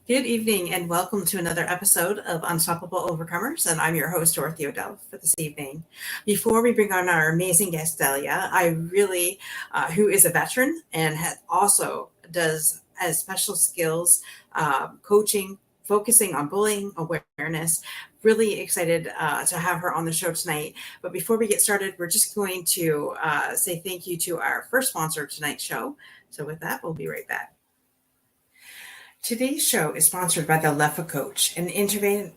Good evening and welcome to another episode of Unstoppable Overcomers. And I'm your host, Dorothy O'Dell, for this evening. Before we bring on our amazing guest, Delia, who is a veteran and has special skills, coaching, focusing on bullying awareness. Really excited to have her on the show tonight. But before we get started, we're just going to say thank you to our first sponsor of tonight's show. So with that, we'll be right back. Today's show is sponsored by the L.L.C Coach, an innovative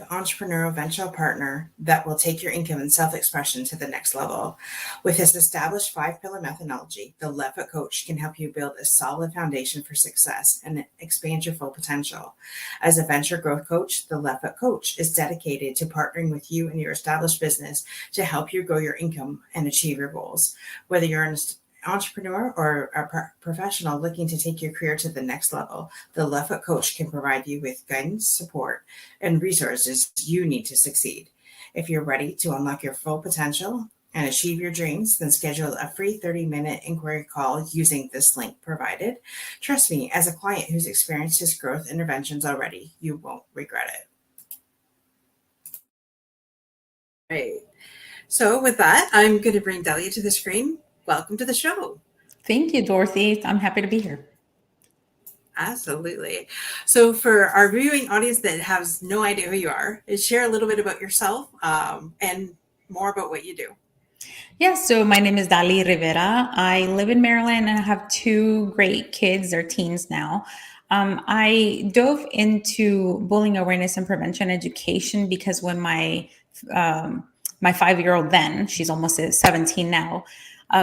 entrepreneurial venture partner that will take your income and self-expression to the next level. With his established 5-pillar methodology, the L.L.C Coach can help you build a solid foundation for success and expand your full potential. As a venture growth coach, the L.L.C Coach is dedicated to partnering with you and your established business to help you grow your income and achieve your goals. Whether you're an entrepreneur or a professional looking to take your career to the next level, the L.L.C Coach can provide you with guidance, support, and resources you need to succeed. If you're ready to unlock your full potential and achieve your dreams, then schedule a free 30-minute inquiry call using this link provided. Trust me, as a client who's experienced his growth interventions already, you won't regret it. Right. So with that, I'm going to bring Delia to the screen. Welcome to the show. Thank you, Dorothy. I'm happy to be here. Absolutely. So for our viewing audience that has no idea who you are, share a little bit about yourself and more about what you do. Yeah, so my name is Dāli Rivera. I live in Maryland and I have 2 great kids. They're teens now. I dove into bullying awareness and prevention education because when my 5-year-old then, she's almost 17 now,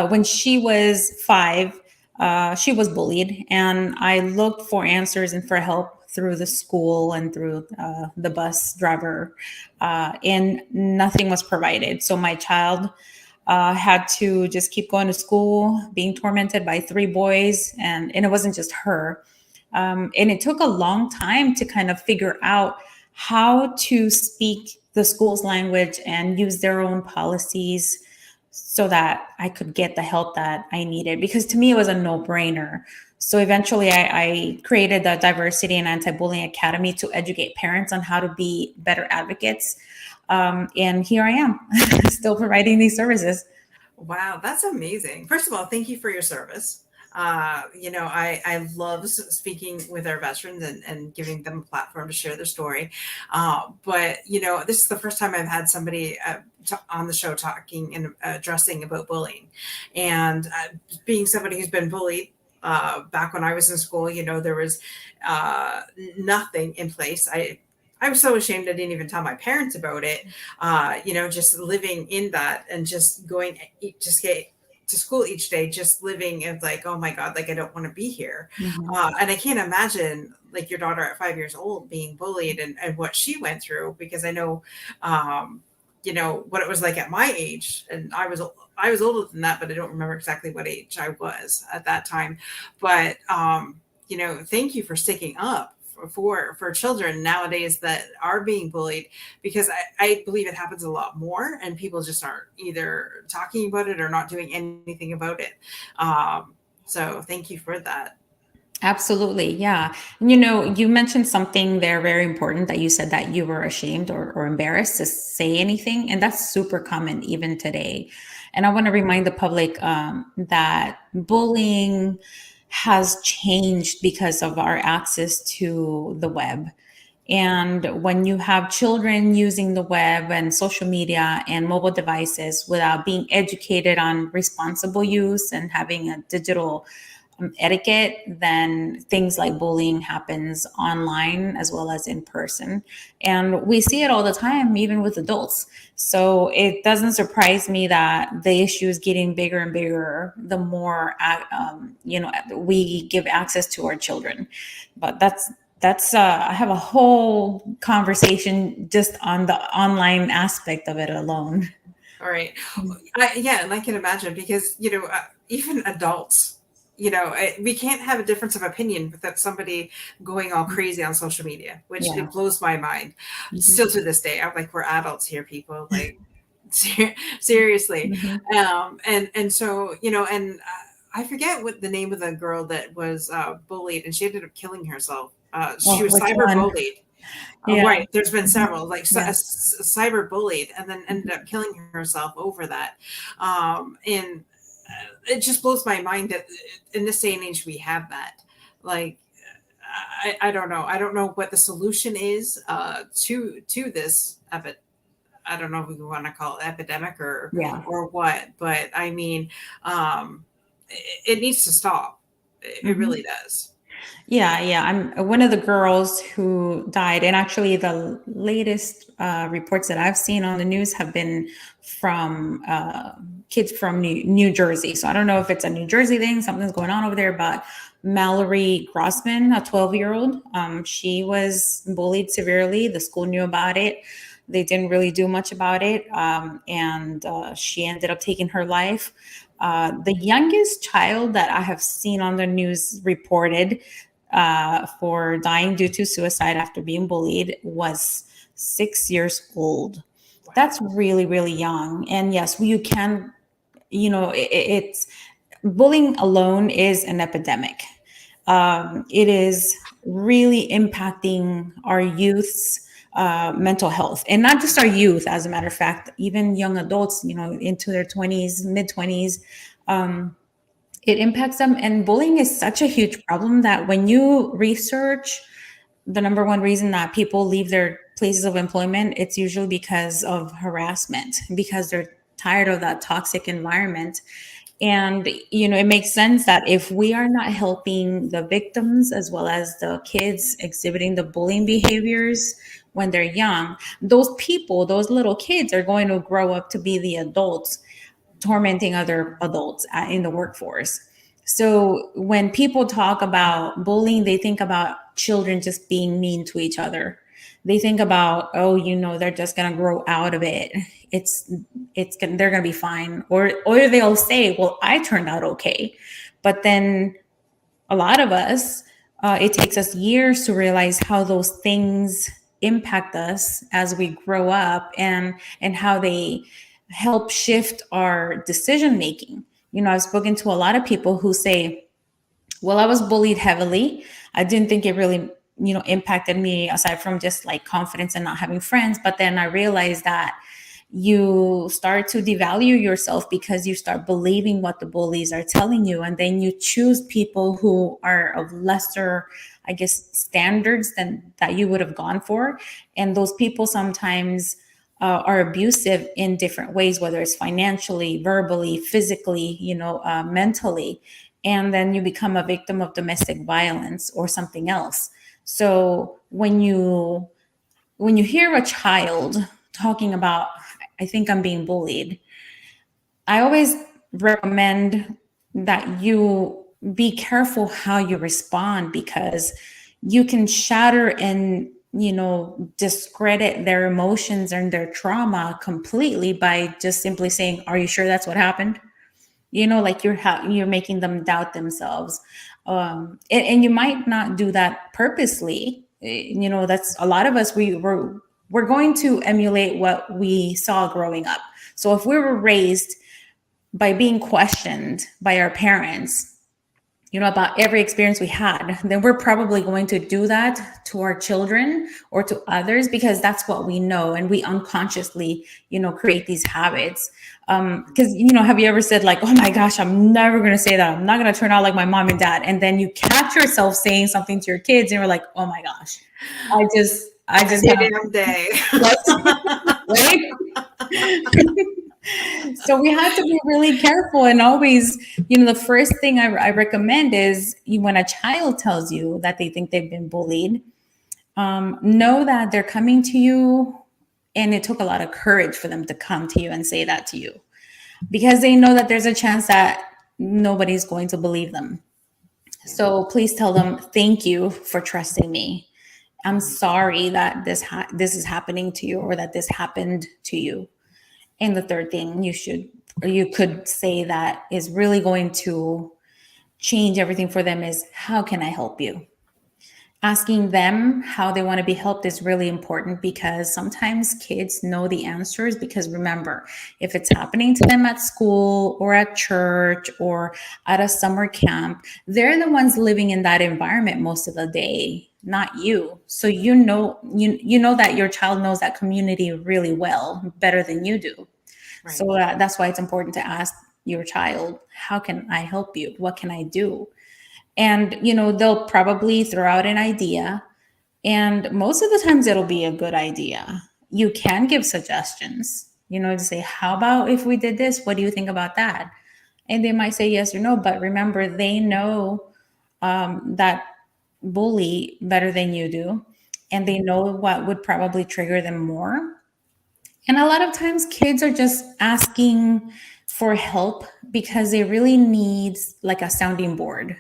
when she was 5, she was bullied, and I looked for answers and for help through the school and through the bus driver, and nothing was provided. So my child had to just keep going to school, being tormented by 3 boys, and it wasn't just her. And it took a long time to kind of figure out how to speak the school's language and use their own policies so that I could get the help that I needed, because to me it was a no-brainer. So eventually I created the Diversity and Anti-Bullying Academy to educate parents on how to be better advocates. And here I am still providing these services. Wow, that's amazing. First of all, thank you for your service. I love speaking with our veterans and giving them a platform to share their story. But this is the first time I've had somebody on the show talking and addressing about bullying. And being somebody who's been bullied back when I was in school, there was nothing in place. I was so ashamed I didn't even tell my parents about it, just living in that and just going, just get to school each day, just living as like, oh my God, like I don't want to be here. Mhm. And I can't imagine like your daughter at 5 years old being bullied and what she went through, because I know, what it was like at my age. And I was older than that, but I don't remember exactly what age I was at that time. But, thank you for sticking up for children nowadays that are being bullied, because I believe it happens a lot more and people just aren't either talking about it or not doing anything about it. So thank you for that. Absolutely. Yeah. You mentioned something there very important, that you said that you were ashamed or embarrassed to say anything. And that's super common even today. And I want to remind the public that bullying has changed because of our access to the web. And when you have children using the web and social media and mobile devices without being educated on responsible use and having a digital etiquette, then things like bullying happens online as well as in person. And we see it all the time, even with adults. So it doesn't surprise me that the issue is getting bigger and bigger the more, we give access to our children. But I have a whole conversation just on the online aspect of it alone. All right. And I can imagine, because, even adults, we can't have a difference of opinion without somebody going all crazy on social media, which Yeah. it blows my mind. Mhm. Still to this day, I'm like, we're adults here, people. Like, seriously. And so, and I forget what the name of the girl that was bullied, and she ended up killing herself. she was which one? cyberbullied. Yeah. Right. There's been Mhm. several, like Yeah. cyberbullied, and then ended up killing herself over that. And it just blows my mind that in this day and age we have that. Like, I don't know. I don't know what the solution is to this I don't know if we want to call it epidemic Yeah. or what, but I mean, it needs to stop. It Mhm. really does. Yeah, yeah. I'm one of the girls who died, and actually, the latest reports that I've seen on the news have been from kids from New Jersey. So I don't know if it's a New Jersey thing, something's going on over there. But Mallory Grossman, a 12-year-old, she was bullied severely. The school knew about it. They didn't really do much about it, and she ended up taking her life. The youngest child that I have seen on the news reported for dying due to suicide after being bullied was 6 years old. That's really, really young. And yes, you can, it's bullying alone is an epidemic. It is really impacting our youth's mental health, and not just our youth, as a matter of fact, even young adults, into their 20s, mid 20s. It impacts them. And bullying is such a huge problem that when you research the number one reason that people leave their places of employment, it's usually because of harassment, because they're tired of that toxic environment. And, it makes sense that if we are not helping the victims as well as the kids exhibiting the bullying behaviors when they're young, those people, those little kids are going to grow up to be the adults tormenting other adults in the workforce. So when people talk about bullying, they think about children just being mean to each other. They think about, oh, they're just gonna grow out of it. They're gonna be fine, or they'll say, well, I turned out okay. But then a lot of us, it takes us years to realize how those things impact us as we grow up, and how they help shift our decision making. I've spoken to a lot of people who say, well, I was bullied heavily. I didn't think it really, impacted me aside from just like confidence and not having friends. But then I realized that you start to devalue yourself because you start believing what the bullies are telling you. And then you choose people who are of lesser, I guess, standards than that you would have gone for. And those people sometimes are abusive in different ways, whether it's financially, verbally, physically, mentally. And then you become a victim of domestic violence or something else. So when you hear a child talking about, I think I'm being bullied, I always recommend that you be careful how you respond, because you can shatter and discredit their emotions and their trauma completely by just simply saying, are you sure that's what happened? Like you're making them doubt themselves. And you might not do that purposely. That's a lot of us, we're going to emulate what we saw growing up. So if we were raised by being questioned by our parents, about every experience we had, then we're probably going to do that to our children or to others, because that's what we know. And we unconsciously, create these habits. Because, have you ever said like, oh my gosh, I'm never going to say that. I'm not going to turn out like my mom and dad. And then you catch yourself saying something to your kids and you're like, oh my gosh, I just Every have, damn day. right? So we have to be really careful, and always, the first thing I recommend is when a child tells you that they think they've been bullied, know that they're coming to you, and it took a lot of courage for them to come to you and say that to you, because they know that there's a chance that nobody's going to believe them. So please tell them, thank you for trusting me. I'm sorry that this is happening to you, or that this happened to you. And the third thing you could say that is really going to change everything for them is, how can I help you? asking them how they want to be helped is really important, because sometimes kids know the answers. Because remember, if it's happening to them at school or at church or at a summer camp, they're the ones living in that environment most of the day, not you. So you know that your child knows that community really well, better than you do. Right. So that's why it's important to ask your child, how can I help you? What can I do? And they'll probably throw out an idea, and most of the times it'll be a good idea. You can give suggestions, to say, how about if we did this? What do you think about that? And they might say yes or no, but remember, they know that bully better than you do, and they know what would probably trigger them more. And a lot of times kids are just asking for help because they really need like a sounding board,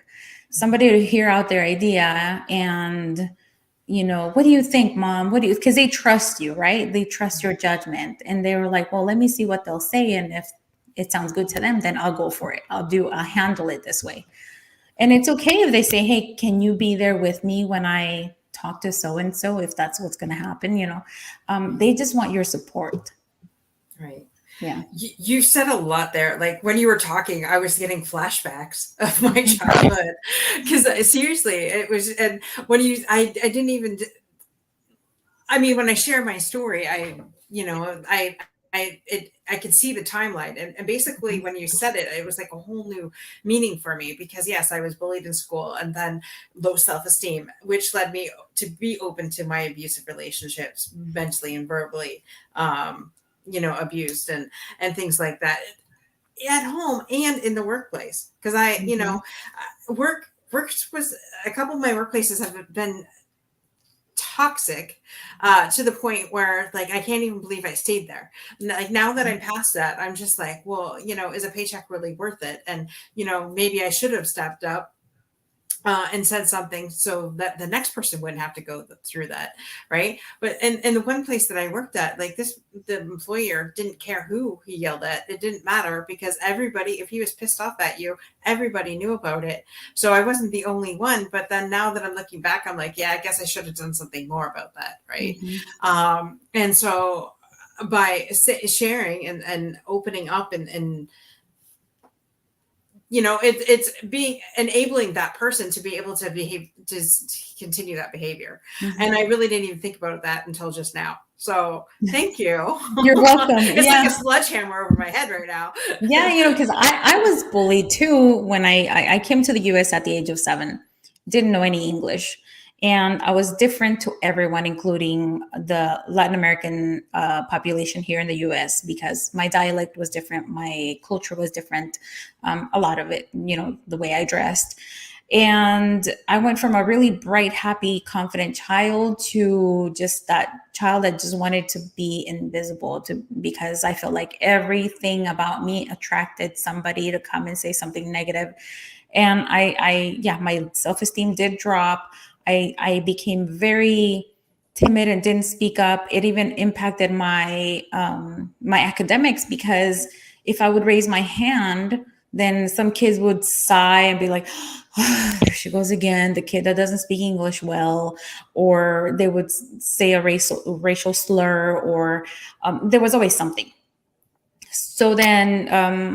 somebody to hear out their idea. And what do you think, mom? What do you, because they trust you, right? They trust your judgment. And they were like, well, let me see what they'll say. And if it sounds good to them, then I'll go for it. I'll handle it this way. And it's okay if they say, hey, can you be there with me when I talk to so and so, if that's what's going to happen? They just want your support. Right. Yeah. You said a lot there. Like when you were talking, I was getting flashbacks of my childhood. Because seriously, it was, and when I didn't even, I mean, when I share my story, I could see the timeline. And basically when you said it, it was like a whole new meaning for me, because yes, I was bullied in school, and then low self-esteem, which led me to be open to my abusive relationships, mentally and verbally, abused and things like that at home and in the workplace. Cause work was, a couple of my workplaces have been toxic, to the point where like I can't even believe I stayed there. Like now that I'm past that, I'm just like, well, is a paycheck really worth it? And maybe I should have stepped up, and said something so that the next person wouldn't have to go through that, right? But in the one place that I worked at, like the employer didn't care who he yelled at. It didn't matter, because everybody, if he was pissed off at you, everybody knew about it. So I wasn't the only one. But then now that I'm looking back, I'm like, yeah, I guess I should have done something more about that, right? And so by sharing and opening up and it's being enabling that person to be able to behave, to continue that behavior. And I really didn't even think about that until just now. So thank you. You're welcome. It's like a sledgehammer over my head right now. Yeah, because I was bullied too when I came to the US at the age of 7, didn't know any English. And I was different to everyone, including the Latin American population here in the US, because my dialect was different, my culture was different, a lot of it, the way I dressed. And I went from a really bright, happy, confident child to just that child that just wanted to be invisible, because I felt like everything about me attracted somebody to come and say something negative. And my self-esteem did drop. I became very timid and didn't speak up. It even impacted my my academics, because if I would raise my hand, then some kids would sigh and be like, oh, there she goes again, the kid that doesn't speak English well. Or they would say a racial slur, or there was always something. So then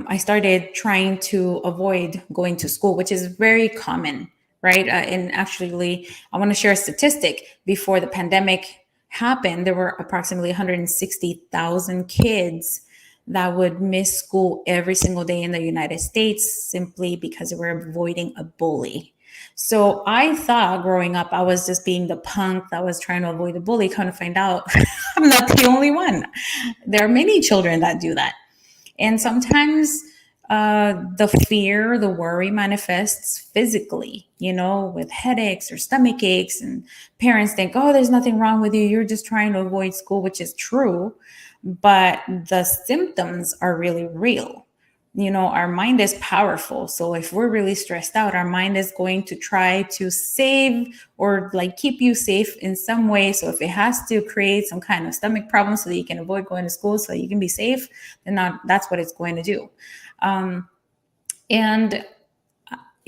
I started trying to avoid going to school, which is very common, right? And actually, I want to share a statistic. Before the pandemic happened, there were approximately 160,000 kids that would miss school every single day in the United States, simply because they were avoiding a bully. So I thought growing up, I was just being the punk that was trying to avoid the bully. Kind of find out I'm not the only one. There are many children that do that. And sometimes the fear, the worry manifests physically, with headaches or stomach aches. And parents think, oh, there's nothing wrong with you. You're just trying to avoid school, which is true. But the symptoms are really real. Our mind is powerful. So if we're really stressed out, our mind is going to try to save or like keep you safe in some way. So if it has to create some kind of stomach problem so that you can avoid going to school so you can be safe, then that's what it's going to do. And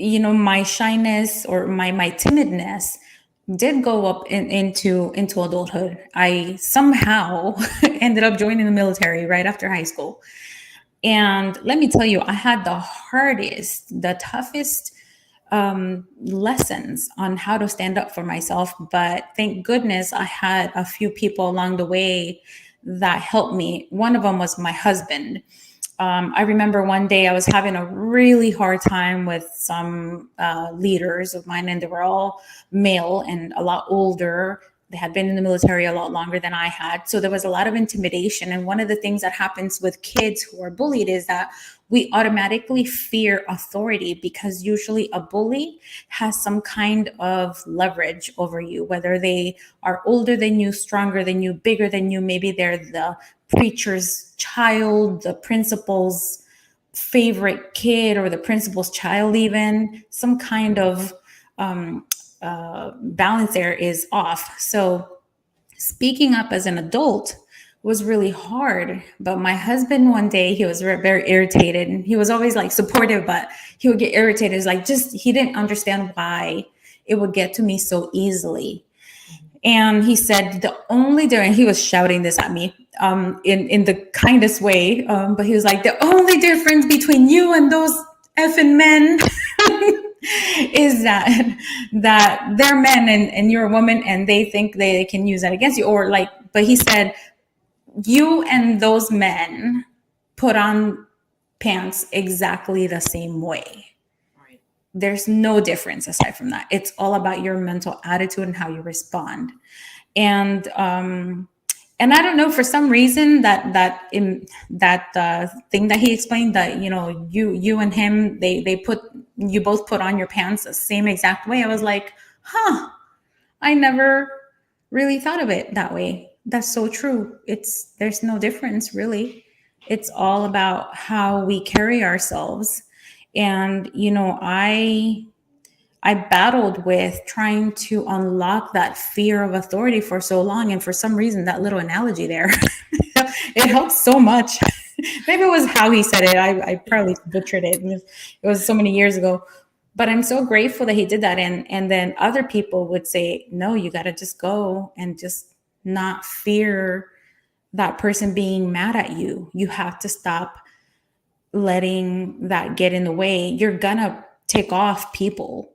my shyness or my timidness did go up into adulthood, I somehow ended up joining the military right after high school. And let me tell you, I had the hardest, the toughest lessons on how to stand up for myself. But thank goodness I had a few people along the way that helped me. One of them was my husband. I remember one day I was having a really hard time with some leaders of mine, and they were all male and a lot older. They had been in the military a lot longer than I had. So there was a lot of intimidation. And one of the things that happens with kids who are bullied is that we automatically fear authority, because usually a bully has some kind of leverage over you, whether they are older than you, stronger than you, bigger than you. Maybe they're the preacher's child, the principal's favorite kid, or the principal's child, even some kind of balance there is off. So speaking up as an adult was really hard. But my husband, one day, he was very irritated, and he was always like supportive, but he would get irritated. It's like, just, he didn't understand why it would get to me so easily. And he said, the only difference, he was shouting this at me in the kindest way, but he was like, the only difference between you and those effing men is that they're men, and you're a woman, and they think they can use that against you. Or like, but he said, you and those men put on pants exactly the same way. Right. There's no difference aside from that. It's all about your mental attitude and how you respond. And I don't know, for some reason that thing that he explained, that you and him, you both put on your pants the same exact way. I was like, I never really thought of it that way. That's so true. There's no difference really. It's all about how we carry ourselves. And I battled with trying to unlock that fear of authority for so long. And for some reason, that little analogy there, it helps so much. Maybe it was how he said it. I probably butchered it. It was so many years ago. But I'm so grateful that he did that. And then other people would say, no, you got to just go and just not fear that person being mad at you. You have to stop letting that get in the way. You're going to tick off people,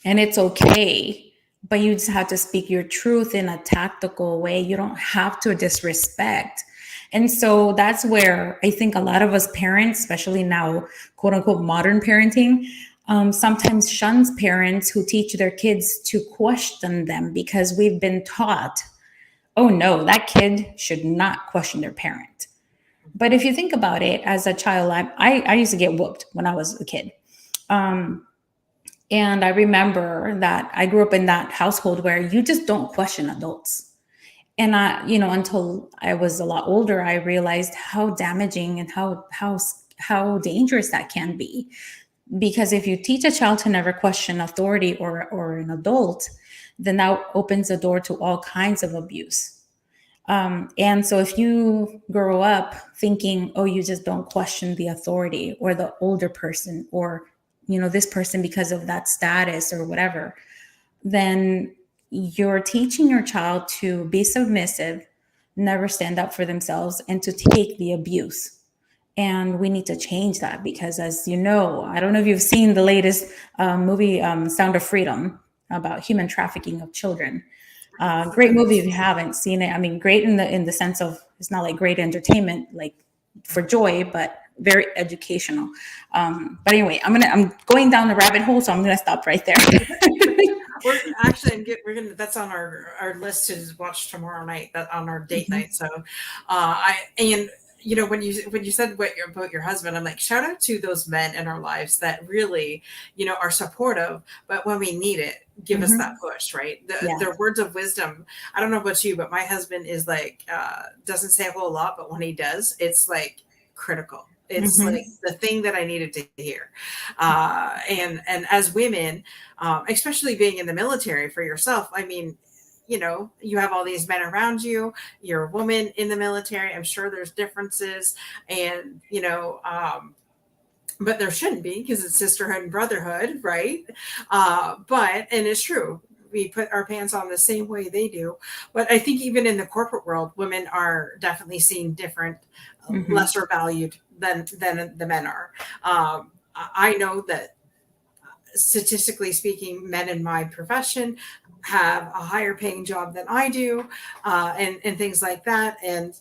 and it's okay, but you just have to speak your truth in a tactical way. You don't have to disrespect. And so that's where I think a lot of us parents, especially now, quote unquote, modern parenting, sometimes shuns parents who teach their kids to question them, because we've been taught, oh no, that kid should not question their parent. But if you think about it, as a child, I used to get whooped when I was a kid. And I remember that I grew up in that household where you just don't question adults. And until I was a lot older, I realized how damaging and how dangerous that can be. Because if you teach a child to never question authority or an adult, then that opens the door to all kinds of abuse. And so if you grow up thinking, oh, you just don't question the authority or the older person, or this person because of that status or whatever, then you're teaching your child to be submissive, never stand up for themselves, and to take the abuse. And we need to change that, because, as you know, I don't know if you've seen the latest movie, Sound of Freedom, about human trafficking of children. Great movie if you haven't seen it. I mean, great in the sense of, it's not like great entertainment, like for joy, but very educational. But anyway, I'm going down the rabbit hole, so I'm gonna stop right there. We're actually that's on our list to watch tomorrow night. That on our date night. So, when you said about your husband, I'm like, shout out to those men in our lives that really, are supportive, but when we need it, give us that push, right? Their words of wisdom. I don't know about you, but my husband is like, doesn't say a whole lot, but when he does, it's like critical. It's like the thing that I needed to hear. And as women, especially being in the military for yourself, I mean, you have all these men around you, you're a woman in the military. I'm sure there's differences, and, but there shouldn't be, because it's sisterhood and brotherhood, right? And it's true. we put our pants on the same way they do. But I think even in the corporate world, women are definitely seen different, lesser valued than the men are. I know that statistically speaking, men in my profession have a higher paying job than I do, and things like that. And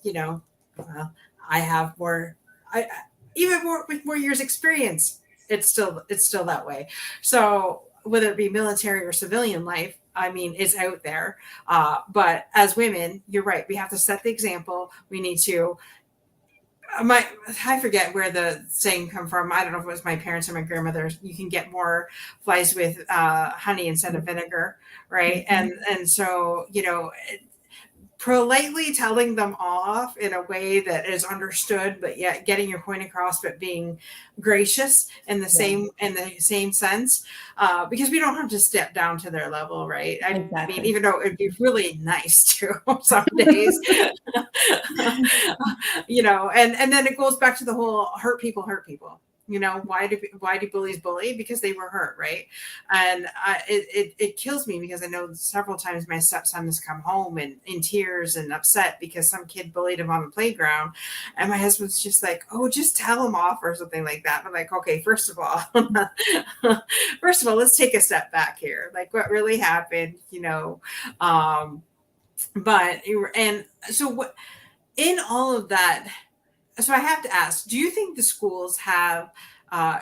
I have more, I even more with more years experience. It's still that way. So whether it be military or civilian life, I mean, it's out there. But as women, you're right. We have to set the example. We need to I forget where the saying come from. I don't know if it was my parents or my grandmother. You can get more flies with honey instead of vinegar, right? And so politely telling them off in a way that is understood, but yet getting your point across, but being gracious in the same sense, because we don't have to step down to their level, right? I mean, even though it'd be really nice to some days, and then it goes back to the whole hurt people hurt people. Why do bullies bully? Because they were hurt, right? And it kills me because I know several times my stepson has come home and in tears and upset because some kid bullied him on the playground, and my husband's just like, "Oh, just tell him off," or something like that. I'm like, "Okay, first of all, let's take a step back here. Like, what really happened?" But and so what in all of that. So I have to ask, do you think the schools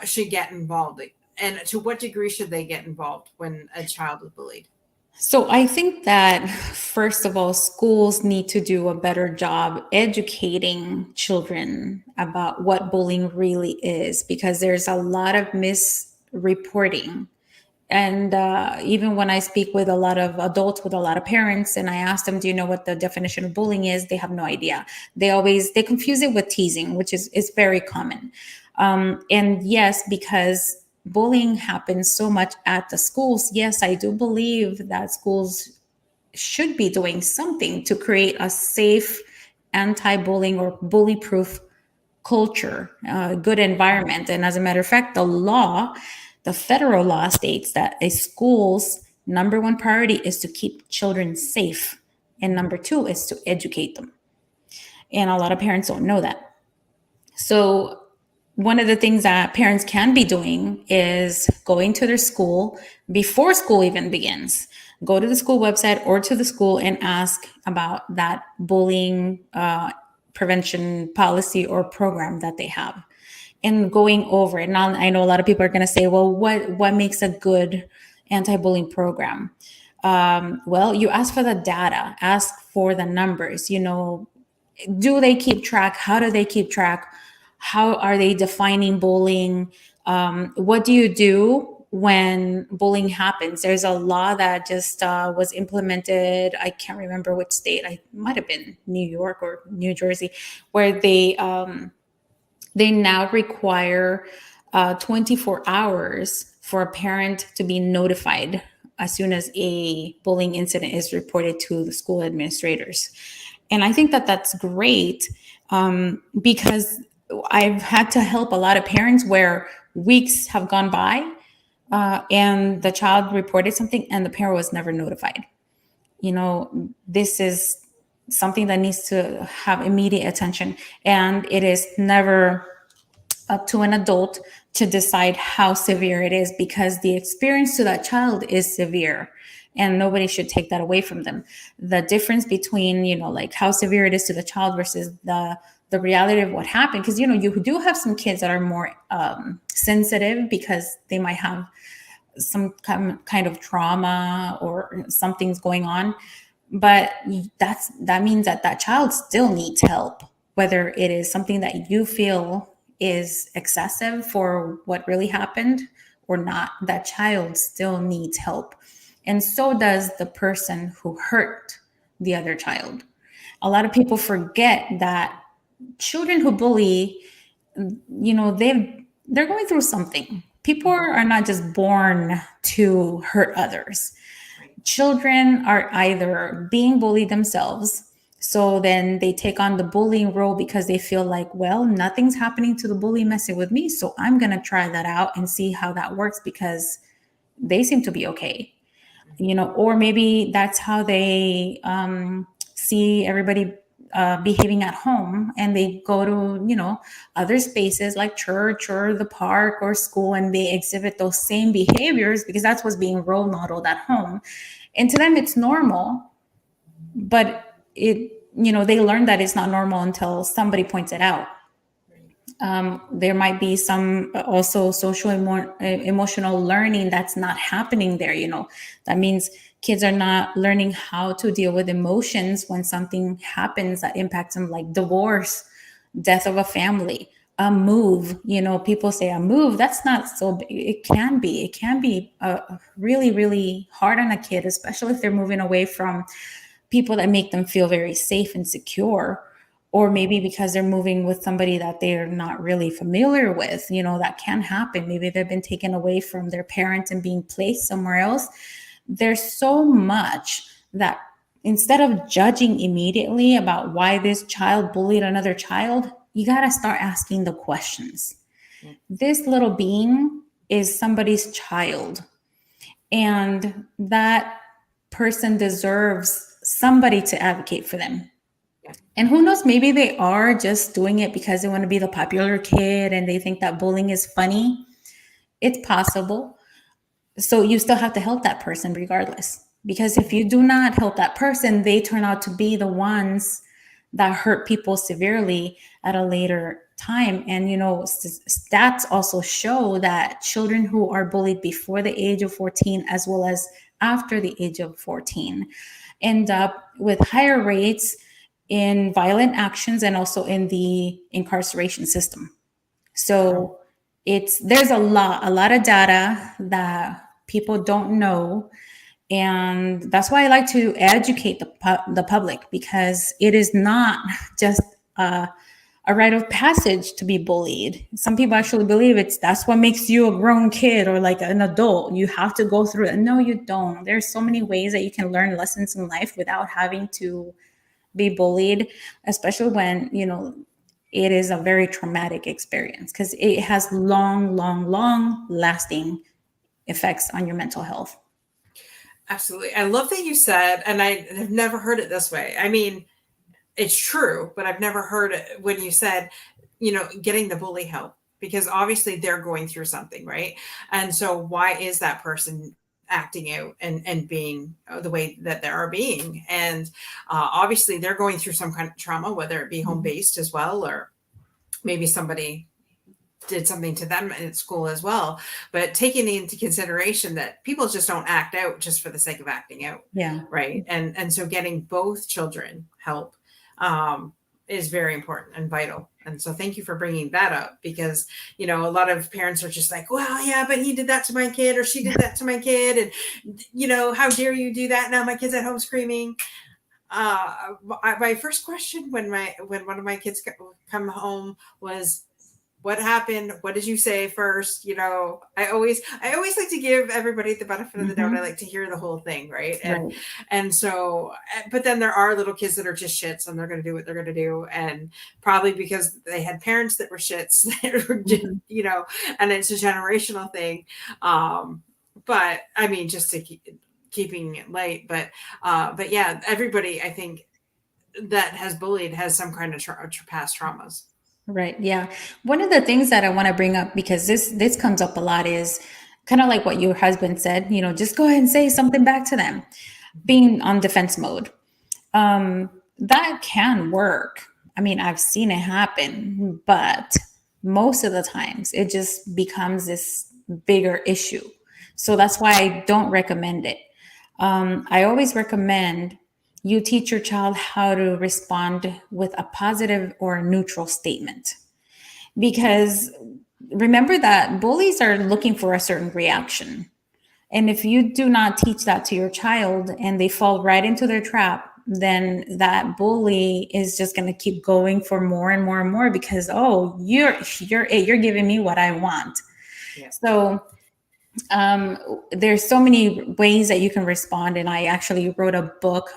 should get involved? And to what degree should they get involved when a child is bullied? So I think that first of all, schools need to do a better job educating children about what bullying really is, because there's a lot of misreporting. And even when I speak with a lot of adults, with a lot of parents, and I ask them, do you know what the definition of bullying is? They have no idea. They confuse it with teasing, which is very common. And yes, because bullying happens so much at the schools, yes, I do believe that schools should be doing something to create a safe anti-bullying or bully-proof culture, good environment. And as a matter of fact, the federal law states that a school's number one priority is to keep children safe. And number two is to educate them. And a lot of parents don't know that. So one of the things that parents can be doing is going to their school before school even begins. Go to the school website or to the school and ask about that bullying prevention policy or program that they have, and going over it. Now, I know a lot of people are going to say, well, what makes a good anti-bullying program? Well, you ask for the data, ask for the numbers. Do they keep track? How do they keep track? How are they defining bullying? What do you do when bullying happens? There's a law that just was implemented. I can't remember which state. I might have been New York or New Jersey, where they now require 24 hours for a parent to be notified as soon as a bullying incident is reported to the school administrators. And I think that that's great, because I've had to help a lot of parents where weeks have gone by and the child reported something and the parent was never notified. This is something that needs to have immediate attention. And it is never up to an adult to decide how severe it is, because the experience to that child is severe and nobody should take that away from them. The difference between, like how severe it is to the child versus the reality of what happened. Because, you do have some kids that are more sensitive because they might have some kind of trauma or something's going on. But that means that child still needs help, whether it is something that you feel is excessive for what really happened or not. That child still needs help. And so does the person who hurt the other child. A lot of people forget that children who bully, they're going through something. People are not just born to hurt others. Children are either being bullied themselves, so then they take on the bullying role because they feel like, well, nothing's happening to the bully messing with me, so I'm going to try that out and see how that works because they seem to be okay. or maybe that's how they see everybody behaving at home, and they go to, other spaces like church or the park or school, and they exhibit those same behaviors because that's what's being role modeled at home. And to them, it's normal, but they learn that it's not normal until somebody points it out. There might be some also social emotional learning that's not happening there. That means kids are not learning how to deal with emotions when something happens that impacts them, like divorce, death of a family, a move. People say a move. That's not so big. It can be really, really hard on a kid, especially if they're moving away from people that make them feel very safe and secure, or maybe because they're moving with somebody that they're not really familiar with. That can happen. Maybe they've been taken away from their parents and being placed somewhere else. There's so much that, instead of judging immediately about why this child bullied another child, you got to start asking the questions. This little being is somebody's child, and that person deserves somebody to advocate for them. And who knows, maybe they are just doing it because they want to be the popular kid and they think that bullying is funny. It's possible. So you still have to help that person regardless. Because if you do not help that person, they turn out to be the ones that hurt people severely at a later time. And, stats also show that children who are bullied before the age of 14, as well as after the age of 14, end up with higher rates in violent actions and also in the incarceration system. So there's a lot of data that people don't know. And that's why I like to educate the public, because it is not just a rite of passage to be bullied. Some people actually believe that's what makes you a grown kid or like an adult. You have to go through it. No, you don't. There's so many ways that you can learn lessons in life without having to be bullied, especially when, it is a very traumatic experience, because it has long lasting effects on your mental health. Absolutely. I love that you said, and I have never heard it this way. I mean, it's true, but I've never heard it when you said, getting the bully help, because obviously they're going through something, right? And so why is that person acting out and being the way that they are being? And obviously they're going through some kind of trauma, whether it be home based as well, or maybe somebody did something to them at school as well. But taking into consideration that people just don't act out just for the sake of acting out. Yeah. Right. And so getting both children help is very important and vital. And so thank you for bringing that up, because, a lot of parents are just like, well, yeah, but he did that to my kid, or she did that to my kid. And, how dare you do that? Now my kid's at home screaming. My first question when one of my kids come home was, what happened? What did you say first? I always like to give everybody the benefit of the doubt. I like to hear the whole thing. Right. And so, but then there are little kids that are just shits, and they're going to do what they're going to do. And probably because they had parents that were shits, and it's a generational thing. But I mean, just to keeping it light, but yeah, everybody, I think, that has bullied has some kind of past traumas. Right. Yeah. One of the things that I want to bring up, because this comes up a lot, is kind of like what your husband said, just go ahead and say something back to them, being on defense mode. That can work. I mean, I've seen it happen, but most of the times it just becomes this bigger issue. So that's why I don't recommend it. I always recommend you teach your child how to respond with a positive or a neutral statement. Because remember that bullies are looking for a certain reaction. And if you do not teach that to your child and they fall right into their trap, then that bully is just going to keep going for more and more and more, because, oh, you're giving me what I want. Yeah. So there's so many ways that you can respond. And I actually wrote a book,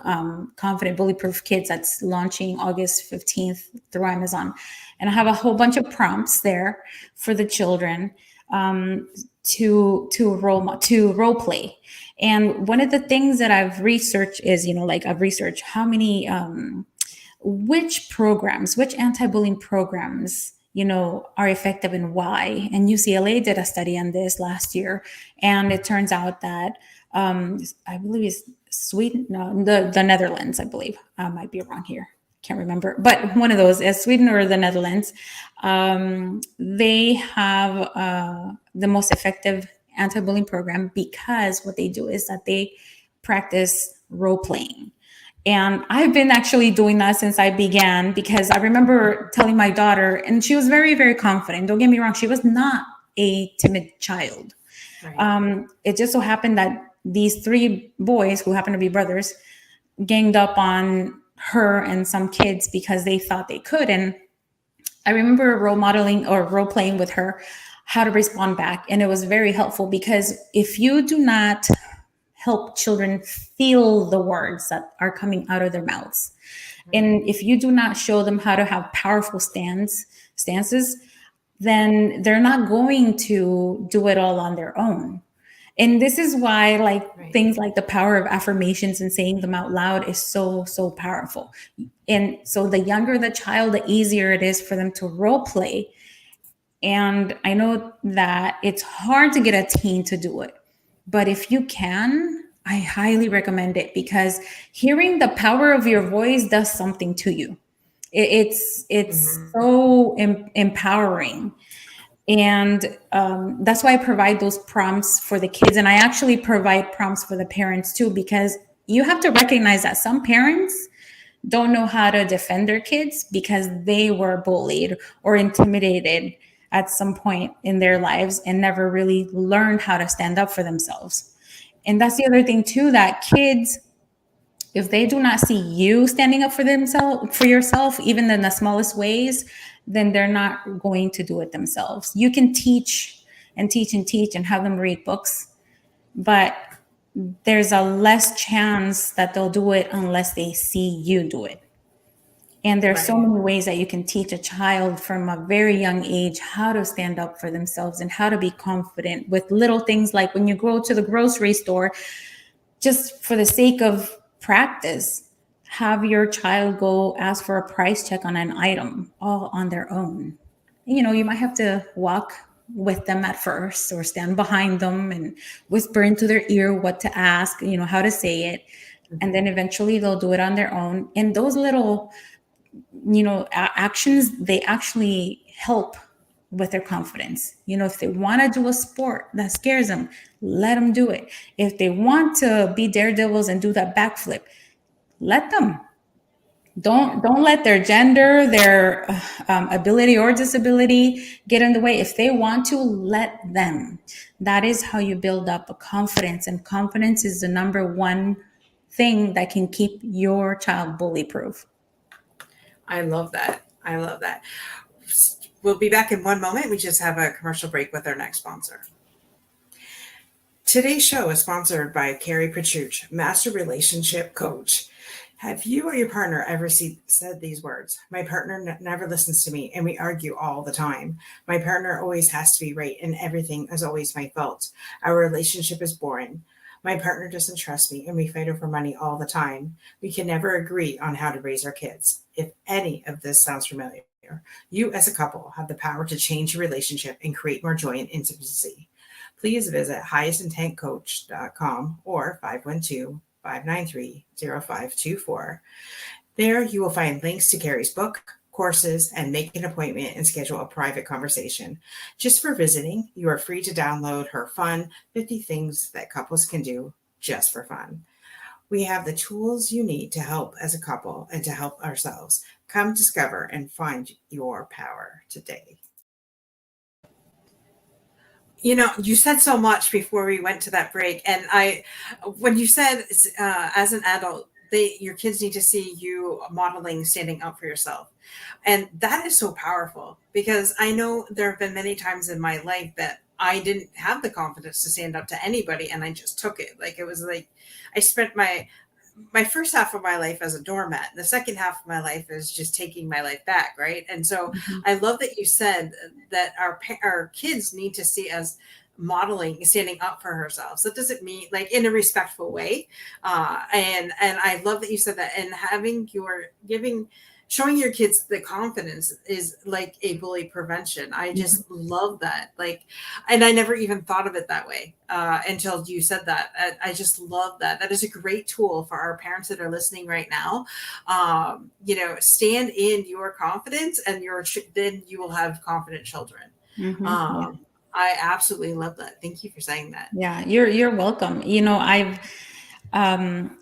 Confident Bully Proof Kids, that's launching August 15th through Amazon. And I have a whole bunch of prompts there for the children. to role play. And one of the things that I've researched is, I've researched how many which anti-bullying programs are effective and why. And UCLA did a study on this last year, and it turns out that I believe it's Sweden, no, the Netherlands, I believe. I might be wrong here, can't remember, but one of those is Sweden or the Netherlands. They have the most effective anti-bullying program, because what they do is that they practice role playing. And I've been actually doing that since I began, because I remember telling my daughter, and she was very, very confident. Don't get me wrong, she was not a timid child. Right. It just so happened that these three boys, who happen to be brothers, ganged up on her and some kids because they thought they could. And I remember role modeling or role playing with her how to respond back. And it was very helpful, because if you do not help children feel the words that are coming out of their mouths, and if you do not show them how to have powerful stances, then they're not going to do it all on their own. And this is why, things like the power of affirmations and saying them out loud is so, so powerful. And so the younger the child, the easier it is for them to role play. And I know that it's hard to get a teen to do it, but if you can, I highly recommend it, because hearing the power of your voice does something to you. It's so empowering. And that's why I provide those prompts for the kids. And I actually provide prompts for the parents too, because you have to recognize that some parents don't know how to defend their kids because they were bullied or intimidated at some point in their lives and never really learned how to stand up for themselves. And that's the other thing too, that kids, if they do not see you standing up for themselves, for yourself, even in the smallest ways, then they're not going to do it themselves. You can teach and teach and teach and have them read books, but there's a less chance that they'll do it unless they see you do it. And there's so many ways that you can teach a child from a very young age how to stand up for themselves and how to be confident with little things, like when you go to the grocery store, just for the sake of practice, have your child go ask for a price check on an item all on their own. You might have to walk with them at first or stand behind them and whisper into their ear what to ask, how to say it. And then eventually they'll do it on their own. And those little, actions, they actually help with their confidence. If they want to do a sport that scares them, let them do it. If they want to be daredevils and do that backflip, let them. Don't let their gender, their ability or disability get in the way. If they want to, let them. That is how you build up a confidence, and confidence is the number one thing that can keep your child bully proof. I love that. I love that. We'll be back in one moment. We just have a commercial break with our next sponsor. Today's show is sponsored by Carrie Pachuch, Master Relationship Coach. Have you or your partner ever said these words? My partner never listens to me, and we argue all the time. My partner always has to be right, and everything is always my fault. Our relationship is boring. My partner doesn't trust me, and we fight over money all the time. We can never agree on how to raise our kids. If any of this sounds familiar, you as a couple have the power to change your relationship and create more joy and intimacy. Please visit highestintentcoach.com or 512-593-0524. There you will find links to Carrie's book, courses, and make an appointment and schedule a private conversation. Just for visiting, you are free to download her fun 50 things that couples can do just for fun. We have the tools you need to help as a couple and to help ourselves. Come discover and find your power today. You said so much before we went to that break. And when you said as an adult, your kids need to see you modeling, standing up for yourself. And that is so powerful, because I know there have been many times in my life that I didn't have the confidence to stand up to anybody, and I just took it. Like, it was like I spent my first half of my life as a doormat. The second half of my life is just taking my life back, right? And so Mhm. I love that you said that our kids need to see us modeling, standing up for ourselves. That doesn't mean like in a respectful way. And I love that you said that. And having your giving showing your kids the confidence is like a bully prevention. I Mhm. just love that. Like, and I never even thought of it that way until you said that. I just love that. That is a great tool for our parents that are listening right now. Stand in your confidence, and then you will have confident children. Mhm. Yeah. Um, I absolutely love that. Thank you for saying that. Yeah. You're welcome. Um,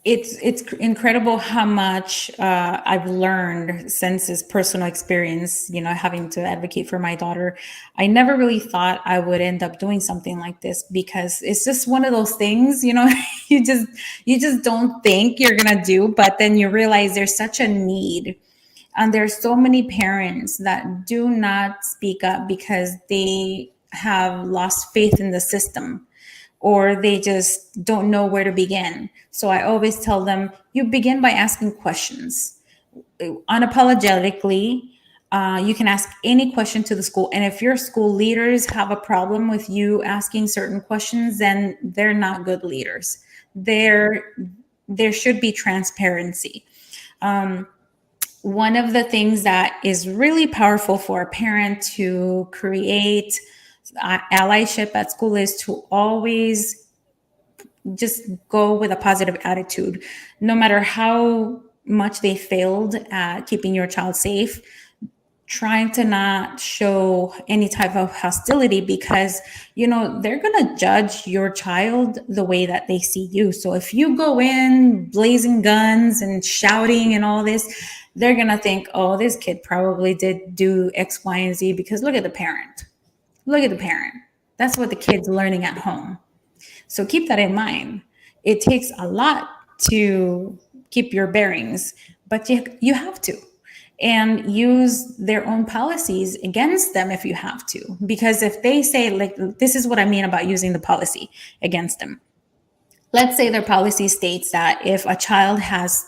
it's incredible how much I've learned since this personal experience, having to advocate for my daughter. I never really thought I would end up doing something like this because it's just one of those things, you just you just don't think you're gonna do, but then you realize there's such a need. And there's so many parents that do not speak up because they have lost faith in the system, or they just don't know where to begin. So I always tell them, you begin by asking questions unapologetically. You can ask any question to the school. And if your school leaders have a problem with you asking certain questions, then they're not good leaders. There, there should be transparency. Um, One of the things that is really powerful for a parent to create allyship at school is to always just go with a positive attitude. No matter how much they failed at keeping your child safe, trying to not show any type of hostility, because they're going to judge your child the way that they see you. So if you go in blazing guns and shouting and all this, they're going to think, oh, this kid probably did do X, Y, and Z because look at the parent. That's what the kid's learning at home. So keep that in mind. It takes a lot to keep your bearings, but you have to. And use their own policies against them if you have to. Because if they say, like, this is what I mean about using the policy against them. Let's say their policy states that if a child has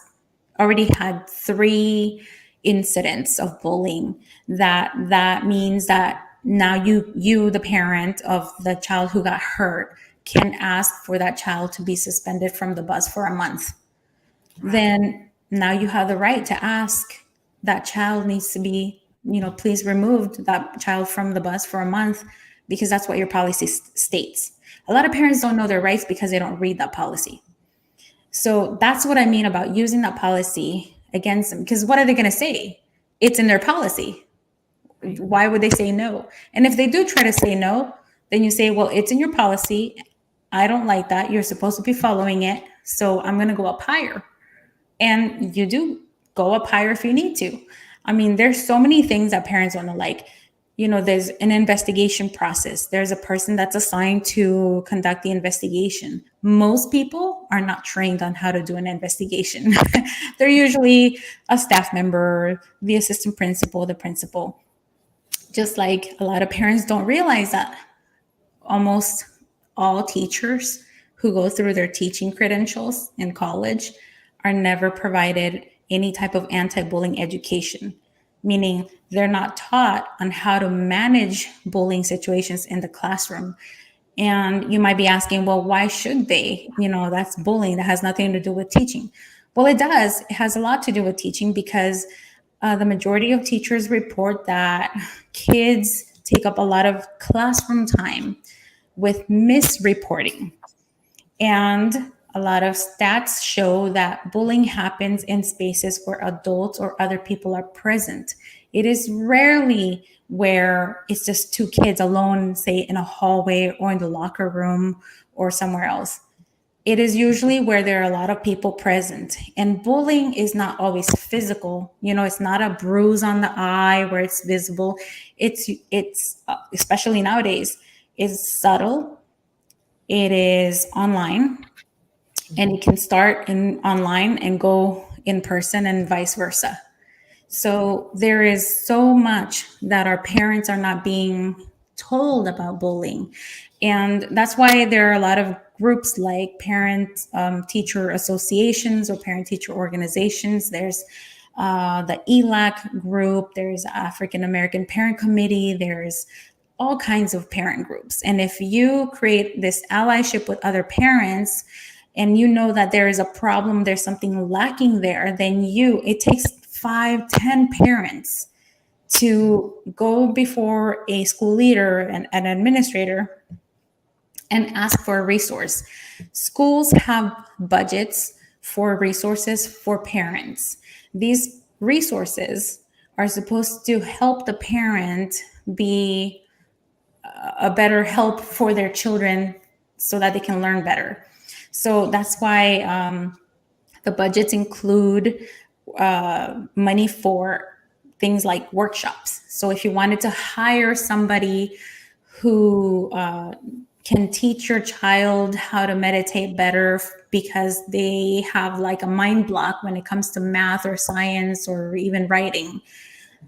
already had 3 incidents of bullying, that means that now you the parent of the child who got hurt can ask for that child to be suspended from the bus for a month. Wow. Then now you have the right to ask that child needs to be, please remove that child from the bus for a month, because that's what your policy states. A lot of parents don't know their rights because they don't read that policy. So that's what I mean about using that policy against them. Because what are they going to say? It's in their policy. Right. Why would they say no? And if they do try to say no, then you say, well, it's in your policy. I don't like that. You're supposed to be following it. So I'm going to go up higher. And you do go up higher if you need to. I mean, there's so many things that parents want to like. There's an investigation process. There's a person that's assigned to conduct the investigation. Most people are not trained on how to do an investigation. They're usually a staff member, the assistant principal, the principal. Just like a lot of parents don't realize that almost all teachers who go through their teaching credentials in college are never provided any type of anti-bullying education, meaning they're not taught on how to manage bullying situations in the classroom. And you might be asking, well, why should they? That's bullying. That has nothing to do with teaching. Well, it does. It has a lot to do with teaching, because the majority of teachers report that kids take up a lot of classroom time with misreporting. And a lot of stats show that bullying happens in spaces where adults or other people are present. It is rarely where it's just two kids alone, say in a hallway or in the locker room or somewhere else. It is usually where there are a lot of people present. And bullying is not always physical. It's not a bruise on the eye where it's visible. It's especially nowadays, it's subtle. It is online, and it can start in online and go in person and vice versa. So there is so much that our parents are not being told about bullying. And that's why there are a lot of groups like parent teacher associations or parent teacher organizations. There's the ELAC group, there's African American Parent Committee, there's all kinds of parent groups. And if you create this allyship with other parents and you know that there is a problem, there's something lacking there, then it takes 5-10 parents to go before a school leader and an administrator and ask for a resource. Schools have budgets for resources for parents. These resources are supposed to help the parent be a better help for their children so that they can learn better. So that's why the budgets include money for things like workshops. So if you wanted to hire somebody who can teach your child how to meditate better because they have like a mind block when it comes to math or science or even writing,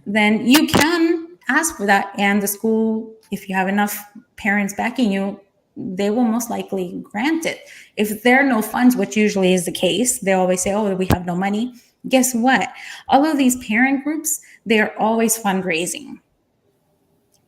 then you can ask for that. And the school, if you have enough parents backing you, they will most likely grant it. If there are no funds, which usually is the case, they always say, oh, we have no money. Guess what? All of these parent groups, they're always fundraising.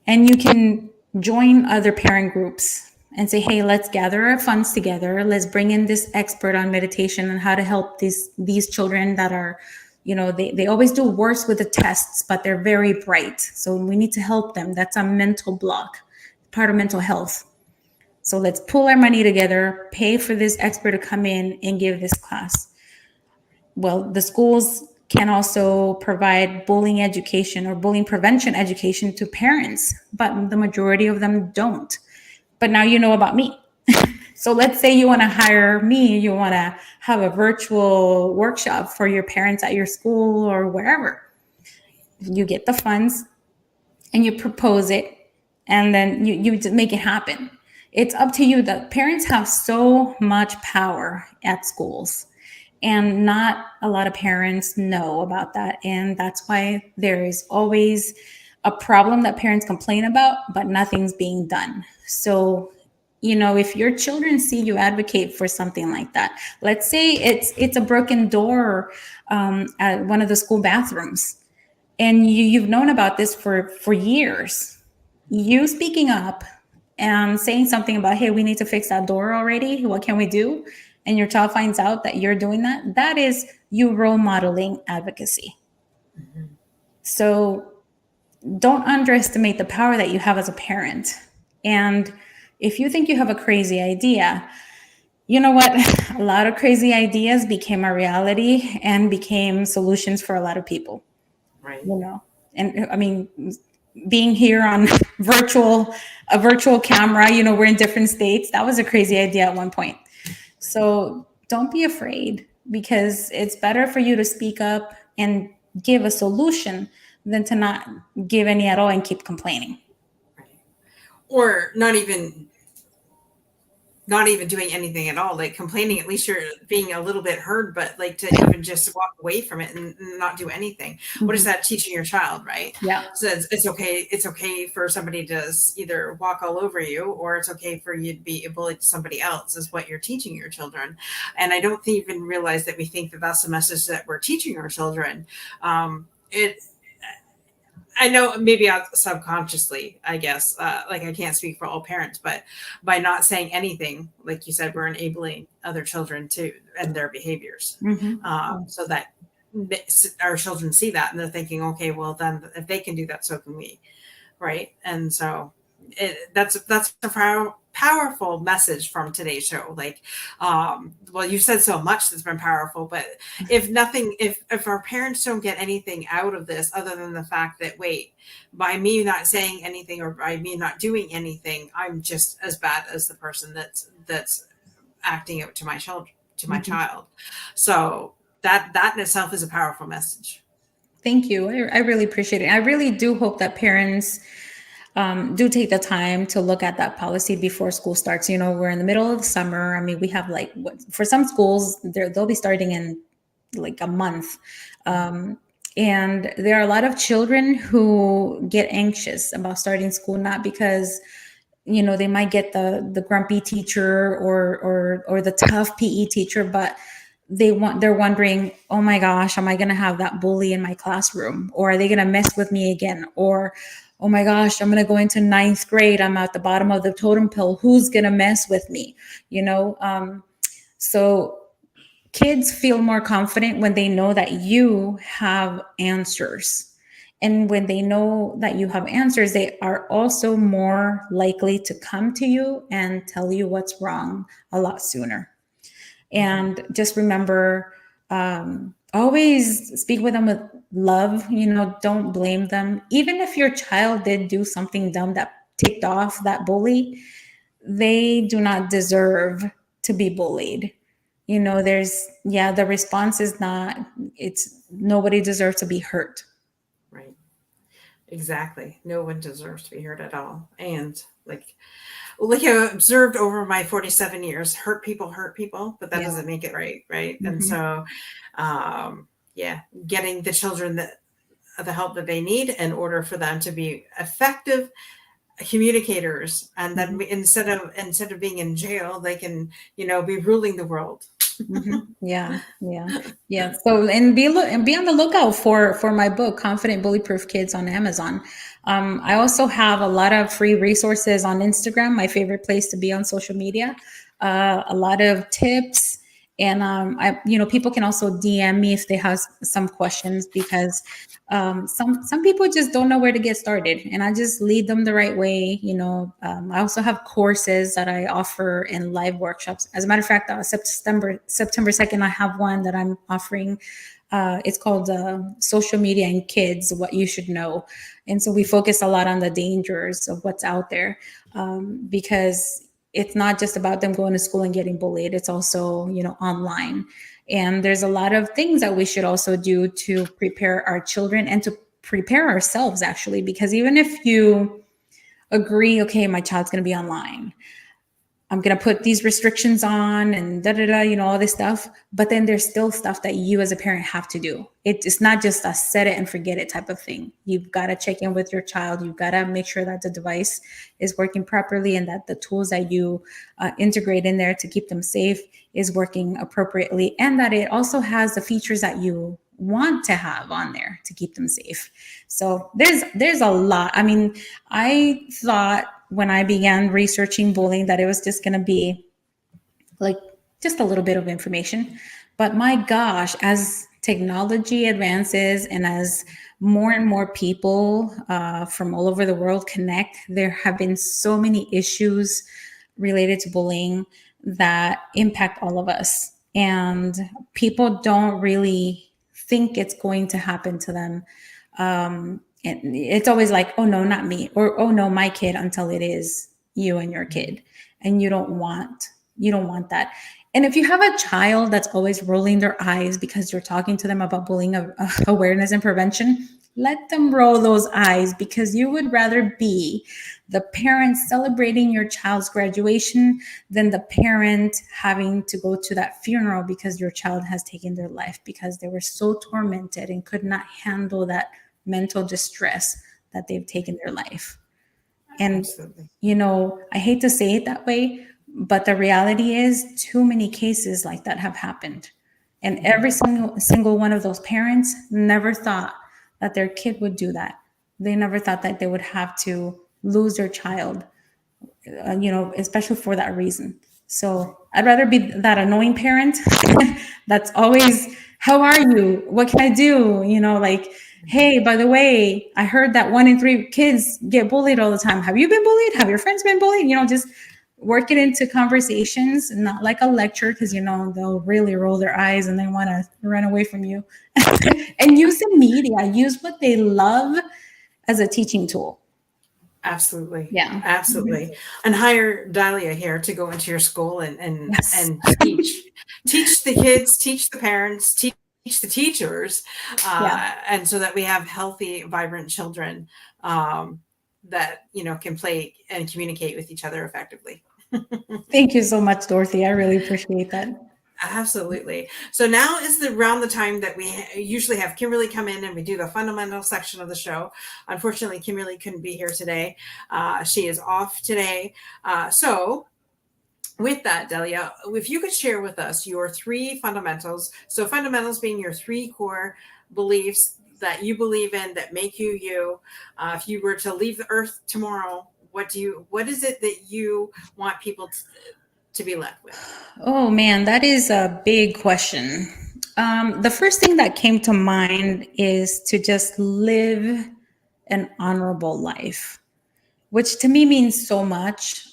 And you can join other parent groups and say, hey, let's gather our funds together. Let's bring in this expert on meditation and how to help these children that are, they always do worse with the tests, but they're very bright. So we need to help them. That's a mental block, part of mental health. So let's pull our money together, pay for this expert to come in and give this class. Well, the schools can also provide bullying education or bullying prevention education to parents, but the majority of them don't. But now you know about me. So let's say you want to hire me, you want to have a virtual workshop for your parents at your school or wherever. You get the funds and you propose it, and then you make it happen. It's up to you. The parents have so much power at schools, and not a lot of parents know about that. And that's why there is always a problem that parents complain about, but nothing's being done. So, if your children see you advocate for something like that, let's say it's a broken door at one of the school bathrooms, and you've known about this for years. You speaking up and saying something about, hey, we need to fix that door already. What can we do? And your child finds out that you're doing that. That is you role modeling advocacy. Mm-hmm. So don't underestimate the power that you have as a parent. And if you think you have a crazy idea, you know what? A lot of crazy ideas became a reality and became solutions for a lot of people. Right. And I mean, being here on a virtual camera, we're in different states. That was a crazy idea at one point. So don't be afraid, because it's better for you to speak up and give a solution than to not give any at all and keep complaining. Right. Or not even doing anything at all, like complaining. At least you're being a little bit heard, but like to even just walk away from it and not do anything. Mm-hmm. What is that teaching your child, right? Yeah. So it's okay for somebody to either walk all over you, or it's okay for you to be a bully to somebody else, is what you're teaching your children. And I don't even realize that we think that that's the message that we're teaching our children. I know maybe subconsciously, I guess, like I can't speak for all parents, but by not saying anything, like you said, we're enabling other children to and their behaviors. Mm-hmm. So that our children see that and they're thinking, okay, well then if they can do that, so can we. Right. And so that's a powerful message from today's show. Like, well, you said so much that's been powerful, but if our parents don't get anything out of this other than the fact that, wait, by me not saying anything or by me not doing anything, I'm just as bad as the person that's acting out to my child, mm-hmm. child. So that in itself is a powerful message. Thank you. I really appreciate it. I really do hope that parents do take the time to look at that policy before school starts. We're in the middle of the summer. I mean, we have for some schools, they'll be starting in like a month. And there are a lot of children who get anxious about starting school, not because they might get the grumpy teacher or the tough PE teacher, but they're wondering, oh my gosh, am I going to have that bully in my classroom, or are they going to mess with me again, or oh my gosh, I'm going to go into ninth grade, I'm at the bottom of the totem pole, who's going to mess with me, so kids feel more confident when they know that you have answers. And when they know that you have answers, they are also more likely to come to you and tell you what's wrong a lot sooner. And just remember, always speak with them with love. Don't blame them. Even if your child did do something dumb that ticked off that bully, they do not deserve to be bullied. The response is not, it's nobody deserves to be hurt. Right. Exactly. No one deserves to be hurt at all. And like I observed over my 47 years, hurt people, but that doesn't make it right. Right. Mm-hmm. And so, getting the children the help that they need in order for them to be effective communicators, and then instead of being in jail, they can be ruling the world. Yeah. So, and be on the lookout for my book, Confident Bully Proof Kids, on Amazon. I also have a lot of free resources on Instagram, my favorite place to be on social media. A lot of tips. And people can also DM me if they have some questions, because some people just don't know where to get started, and I just lead them the right way. I also have courses that I offer and live workshops. As a matter of fact, September 2nd, I have one that I'm offering. It's called Social Media and Kids, What You Should Know. And so we focus a lot on the dangers of what's out there, because it's not just about them going to school and getting bullied. It's also, online. And there's a lot of things that we should also do to prepare our children and to prepare ourselves, actually, because even if you agree, okay, my child's going to be online, I'm going to put these restrictions on and all this stuff. But then there's still stuff that you as a parent have to do. It's not just a set it and forget it type of thing. You've got to check in with your child. You've got to make sure that the device is working properly, and that the tools that you integrate in there to keep them safe is working appropriately, and that it also has the features that you want to have on there to keep them safe. So there's a lot. I mean, I thought when I began researching bullying that it was just going to be like just a little bit of information. But my gosh, as technology advances and as more and more people from all over the world connect, there have been so many issues related to bullying that impact all of us. And people don't really think it's going to happen to them. And it's always like, oh no, not me, or oh no, my kid, until it is you and your kid. And you don't want that. And if you have a child that's always rolling their eyes because you're talking to them about bullying awareness and prevention, let them roll those eyes, because you would rather be the parent celebrating your child's graduation than the parent having to go to that funeral because your child has taken their life because they were so tormented and could not handle that mental distress that they've taken their life. And, Absolutely. I hate to say it that way, but the reality is too many cases like that have happened. And every single one of those parents never thought that their kid would do that. They never thought that they would have to lose their child, especially for that reason. So I'd rather be that annoying parent that's always, how are you? What can I do? Hey, by the way, I heard that 1 in 3 kids get bullied all the time. Have you been bullied? Have your friends been bullied? Just work it into conversations, not like a lecture, because they'll really roll their eyes and they want to run away from you. And use the media, use what they love as a teaching tool. Absolutely. Yeah. Absolutely. And hire Dahlia here to go into your school and Yes. and teach the kids, teach the parents, teach the teachers, and so that we have healthy, vibrant children that can play and communicate with each other effectively. Thank you so much, Dorothy. I really appreciate that. Absolutely. So now is around the time that we usually have Kimberly come in and we do the fundamental section of the show. Unfortunately, Kimberly couldn't be here today. She is off today. So with that, Delia, if you could share with us your three fundamentals. So fundamentals being your three core beliefs that you believe in that make you you. If you were to leave the earth tomorrow, what is it that you want people to be left with? Oh man, that is a big question. The first thing that came to mind is to just live an honorable life, which to me means so much.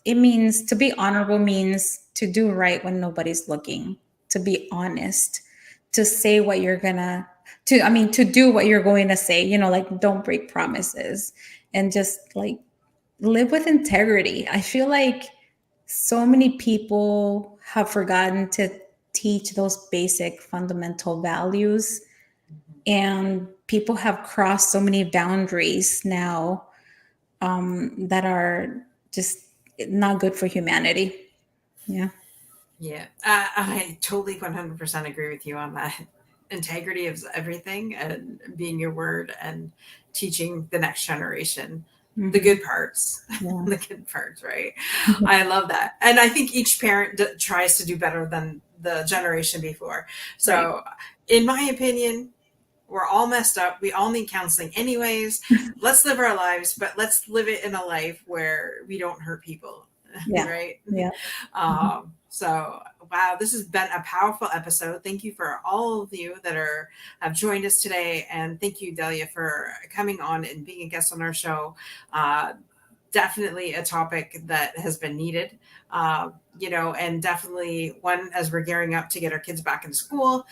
It means to be honorable means to do right when nobody's looking, to be honest, to say what you're gonna, to do what you're going to say, like don't break promises and just like live with integrity. I feel like so many people have forgotten to teach those basic fundamental values, and people have crossed so many boundaries now that are just not good for humanity. Yeah. Yeah, I totally 100% agree with you on that. Integrity is everything, and being your word and teaching the next generation the Mhm. good parts, Yeah. the good parts, right? I love that. And I think each parent tries to do better than the generation before. Right. So, in my opinion, we're all messed up. We all need counseling, anyways. Let's live our lives, but let's live it in a life where we don't hurt people, Yeah. right? Yeah. Mhm. So wow, this has been a powerful episode. Thank you for all of you that have joined us today, and thank you, Delia, for coming on and being a guest on our show. Uh, Definitely a topic that has been needed, and definitely one as we're gearing up to get our kids back into school.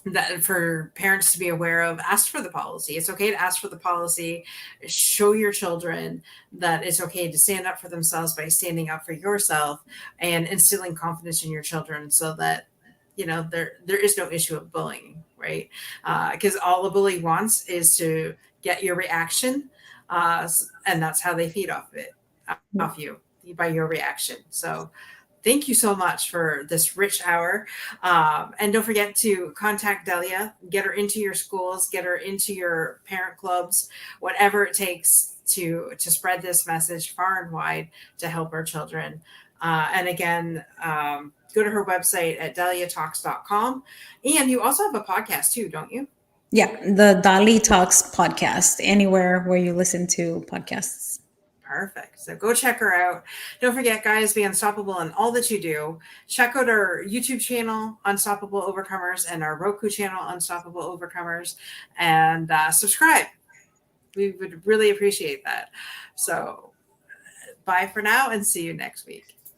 That for parents to be aware of, ask for the policy. It's okay to ask for the policy. Show your children that it's okay to stand up for themselves by standing up for yourself, and instilling confidence in your children so that there is no issue of bullying, right? Because all a bully wants is to get your reaction, and that's how they feed off of it, off you, by your reaction. So thank you so much for this rich hour. And don't forget to contact Delia, get her into your schools, get her into your parent clubs, whatever it takes to spread this message far and wide to help our children. And again, go to her website at DaliTalks.com. And you also have a podcast too, don't you? Yeah. The Dali Talks podcast, anywhere where you listen to podcasts. Perfect. So go check her out. Don't forget, guys, be unstoppable in all that you do. Check out our YouTube channel, Unstoppable Overcomers, and our Roku channel, Unstoppable Overcomers, and subscribe. We would really appreciate that. So bye for now, and see you next week.